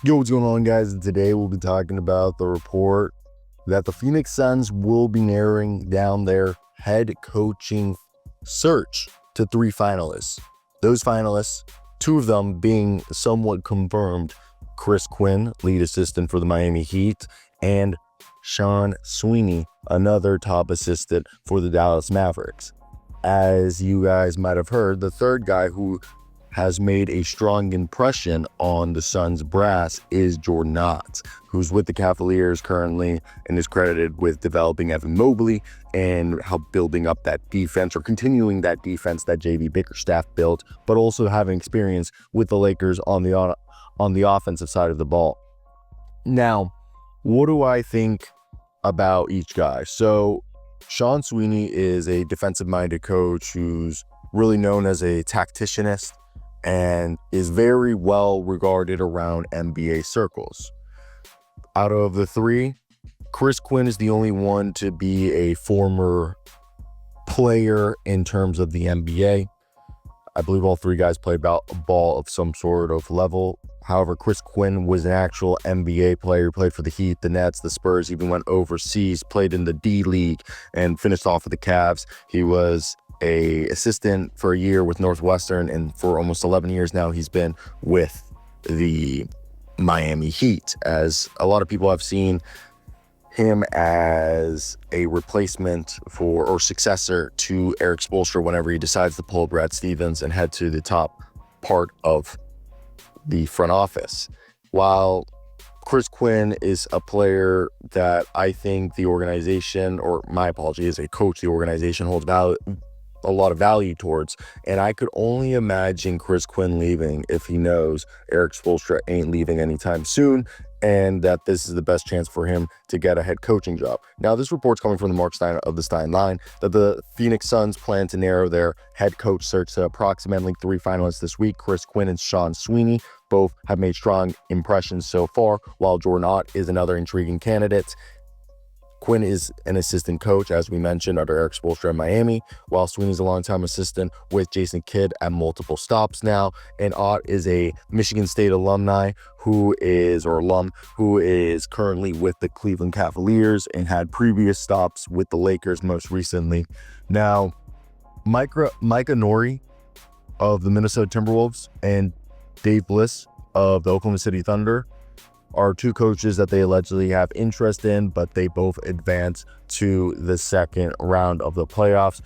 Yo, what's going on, guys? And today we'll be talking about the report that the Phoenix Suns will be narrowing down their head coaching search to 3 finalists. Those finalists, 2 of them being somewhat confirmed: Chris Quinn, lead assistant for the Miami Heat, and Sean Sweeney, another top assistant for the Dallas Mavericks. As you guys might have heard, the third guy who has made a strong impression on the Suns brass is Jordan Ott, who's with the Cavaliers currently and is credited with developing Evan Mobley and help building up that defense, or continuing that defense that J.B. Bickerstaff built, but also having experience with the Lakers on the offensive side of the ball. Now, what do I think about each guy? So Sean Sweeney is a defensive-minded coach who's really known as a tacticianist and is very well regarded around NBA circles. Out of the 3, Chris Quinn is the only one to be a former player in terms of the NBA. I believe all 3 guys played ball of some sort of level. However, Chris Quinn was an actual NBA player. He played for the Heat, the Nets, the Spurs, even went overseas, played in the D League, and finished off with the Cavs. He was an assistant for a year with Northwestern, and for almost 11 years now, he's been with the Miami Heat, as a lot of people have seen him as a replacement for or successor to Eric Spoelstra whenever he decides to pull Brad Stevens and head to the top part of the front office. While Chris Quinn is a player that I think the organization, or my apology, is a coach the organization holds a lot of value towards, and I could only imagine Chris Quinn leaving if he knows Eric Spoelstra ain't leaving anytime soon, and that this is the best chance for him to get a head coaching job. Now, this report's coming from the Marc Stein of the Stein Line that the Phoenix Suns plan to narrow their head coach search to approximately 3 finalists this week. Chris Quinn and Sean Sweeney both have made strong impressions so far, while Jordan Ott is another intriguing candidate. Quinn is an assistant coach, as we mentioned, under Eric Spoelstra in Miami, while Sweeney's a longtime assistant with Jason Kidd at multiple stops now. And Ott is a Michigan State alum who is currently with the Cleveland Cavaliers and had previous stops with the Lakers most recently. Now, Micah Nori of the Minnesota Timberwolves and Dave Bliss of the Oklahoma City Thunder are 2 coaches that they allegedly have interest in, but they both advance to the second round of the playoffs.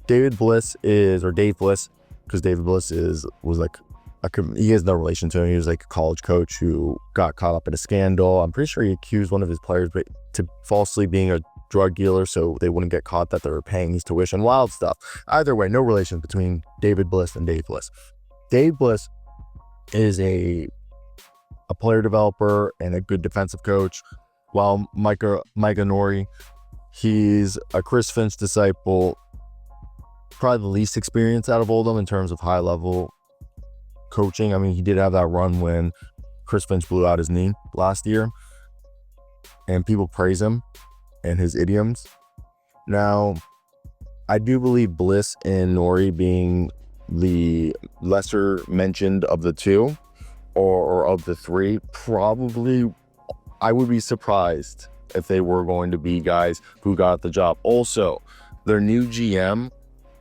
Dave Bliss, because David Bliss he has no relation to him. He was like a college coach who got caught up in a scandal. I'm pretty sure he accused one of his players to falsely being a drug dealer so they wouldn't get caught that they were paying his tuition. Wild stuff. Either way, no relation between David Bliss and Dave Bliss. Dave Bliss is a player developer and a good defensive coach, while Micah Nori, he's a Chris Finch disciple, probably the least experienced out of all of them in terms of high level coaching. I mean, he did have that run when Chris Finch blew out his knee last year, and people praise him and his idioms. Now, I do believe Bliss and Nori being the lesser mentioned of the 2, or of the 3, probably I would be surprised if they were going to be guys who got the job. Also, their new GM,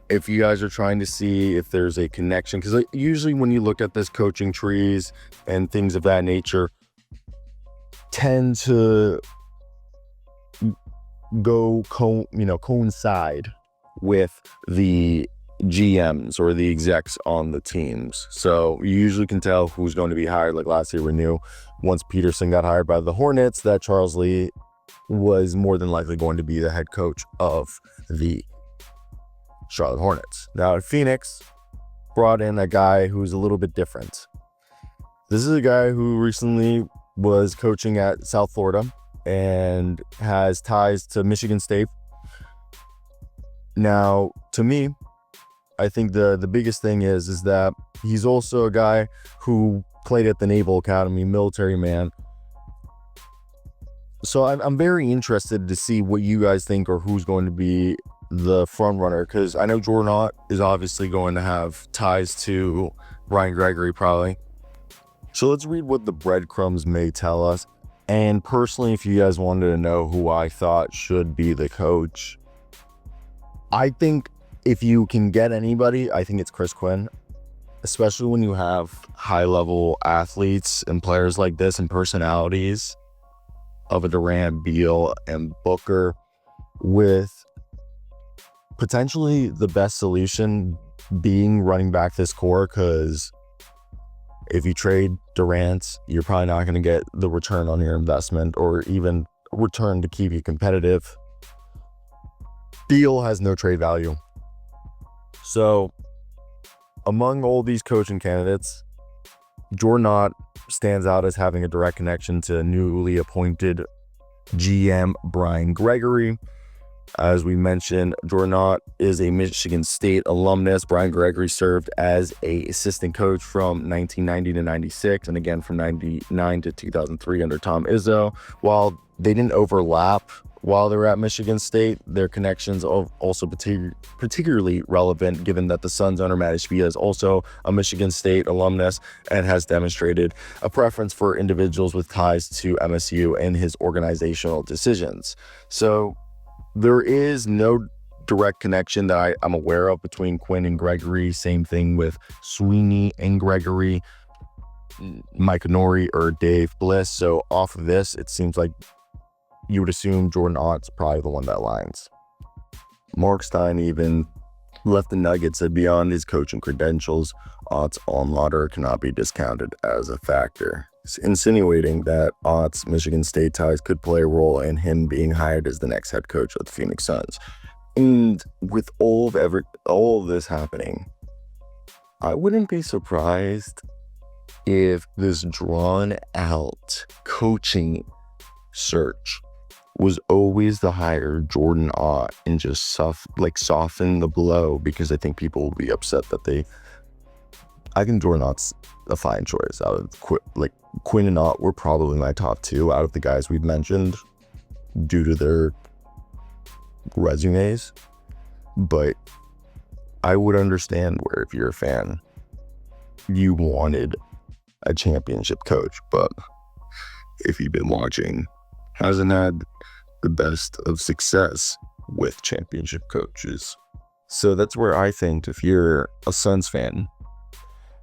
if you guys are trying to see if there's a connection, because usually when you look at this coaching trees and things of that nature tend to coincide with the GMs or the execs on the teams. So you usually can tell who's going to be hired. Like last year, we knew once Peterson got hired by the Hornets that Charles Lee was more than likely going to be the head coach of the Charlotte Hornets. Now, Phoenix brought in a guy who's a little bit different. This is a guy who recently was coaching at South Florida and has ties to Michigan State. Now, to me, I think the biggest thing is that he's also a guy who played at the Naval Academy, military man. So I'm very interested to see what you guys think, or who's going to be the front runner, because I know Jordan Ott is obviously going to have ties to Ryan Gregory probably. So let's read what the breadcrumbs may tell us. And personally, if you guys wanted to know who I thought should be the coach, I think if you can get anybody, I think it's Chris Quinn, especially when you have high-level athletes and players like this and personalities of a Durant, Beal, and Booker, with potentially the best solution being running back this core, because if you trade Durant, you're probably not going to get the return on your investment or even return to keep you competitive. Beal has no trade value. So among all these coaching candidates, Jordan Ott stands out as having a direct connection to newly appointed GM Brian Gregory. As we mentioned, Jordan Ott is a Michigan State alumnus. Brian Gregory served as an assistant coach from 1990 to 96, and again from 99 to 2003 under Tom Izzo. While they didn't overlap while they were at Michigan State, their connections are also particularly relevant, given that the Suns owner Matt Ishbia is also a Michigan State alumnus and has demonstrated a preference for individuals with ties to MSU in his organizational decisions. So there is no direct connection that I'm aware of between Quinn and Gregory. Same thing with Sweeney and Gregory, Micah Nori or Dave Bliss. So off of this, it seems like you would assume Jordan Ott's probably the one that lines. Marc Stein even left the Nuggets that beyond his coaching credentials, Ott's alma mater cannot be discounted as a factor, insinuating that Ott's Michigan State ties could play a role in him being hired as the next head coach of the Phoenix Suns. And with all of this happening, I wouldn't be surprised if this drawn out coaching search was always to hire Jordan Ott and just soften the blow, because I think people will be upset that I think Jordan Ott's a fine choice. Out of Quinn and Ott were probably my top two out of the guys we've mentioned due to their resumes, but I would understand where if you're a fan, you wanted a championship coach, but if you've been watching, hasn't had the best of success with championship coaches. So that's where I think if you're a Suns fan,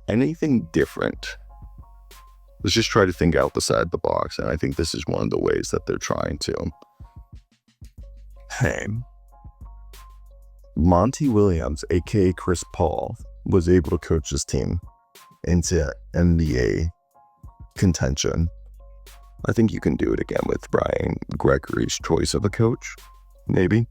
anything different, let's just try to think outside the box. And I think this is one of the ways that they're trying to. Hey, Monty Williams, aka Chris Paul, was able to coach this team into NBA contention. I think you can do it again with Brian Gregory's choice of a coach, maybe.